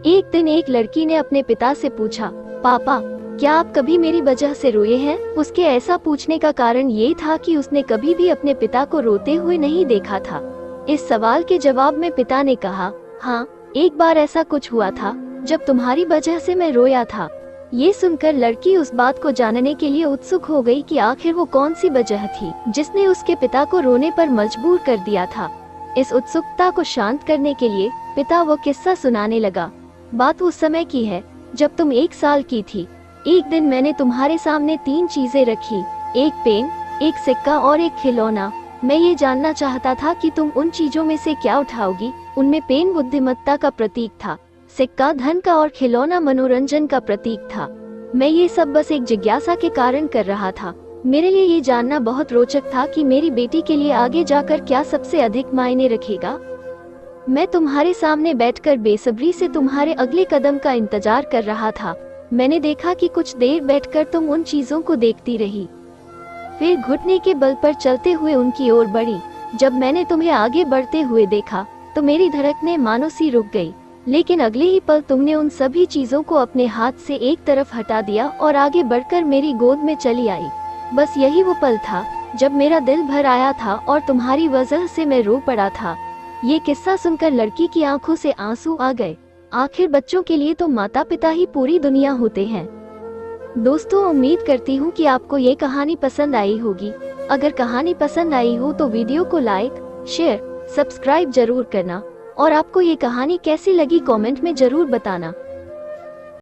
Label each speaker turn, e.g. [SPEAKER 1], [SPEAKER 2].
[SPEAKER 1] एक दिन एक लड़की ने अपने पिता से पूछा, पापा, क्या आप कभी मेरी वजह से रोए हैं? उसके ऐसा पूछने का कारण ये था कि उसने कभी भी अपने पिता को रोते हुए नहीं देखा था। इस सवाल के जवाब में पिता ने कहा, हाँ, एक बार ऐसा कुछ हुआ था जब तुम्हारी वजह से मैं रोया था। ये सुनकर लड़की उस बात को जानने के लिए उत्सुक हो गई कि आखिर वो कौन सी वजह थी जिसने उसके पिता को रोने पर मजबूर कर दिया था। इस उत्सुकता को शांत करने के लिए पिता वो किस्सा सुनाने लगा। बात उस समय की है जब तुम 1 साल की थी। एक दिन मैंने तुम्हारे सामने 3 चीजें रखी, एक पेन, एक सिक्का और एक खिलौना। मैं ये जानना चाहता था कि तुम उन चीजों में से क्या उठाओगी। उनमें पेन बुद्धिमत्ता का प्रतीक था, सिक्का धन का और खिलौना मनोरंजन का प्रतीक था। मैं ये सब बस एक जिज्ञासा के कारण कर रहा था। मेरे लिए ये जानना बहुत रोचक था कि मेरी बेटी के लिए आगे जाकर क्या सबसे अधिक मायने रखेगा। मैं तुम्हारे सामने बैठकर बेसब्री से तुम्हारे अगले कदम का इंतजार कर रहा था। मैंने देखा कि कुछ देर बैठकर तुम उन चीजों को देखती रही, फिर घुटने के बल पर चलते हुए उनकी ओर बढ़ी। जब मैंने तुम्हें आगे बढ़ते हुए देखा तो मेरी धड़कनें मानो सी रुक गई, लेकिन अगले ही पल तुमने उन सभी चीजों को अपने हाथ से एक तरफ हटा दिया और आगे बढ़कर मेरी गोद में चली आई। बस यही वो पल था जब मेरा दिल भर आया था और तुम्हारी वजह से मैं रो पड़ा था। ये किस्सा सुनकर लड़की की आंखों से आंसू आ गए। आखिर बच्चों के लिए तो माता पिता ही पूरी दुनिया होते हैं। दोस्तों, उम्मीद करती हूँ कि आपको ये कहानी पसंद आई होगी। अगर कहानी पसंद आई हो तो वीडियो को लाइक, शेयर, सब्सक्राइब जरूर करना और आपको ये कहानी कैसी लगी कमेंट में जरूर बताना।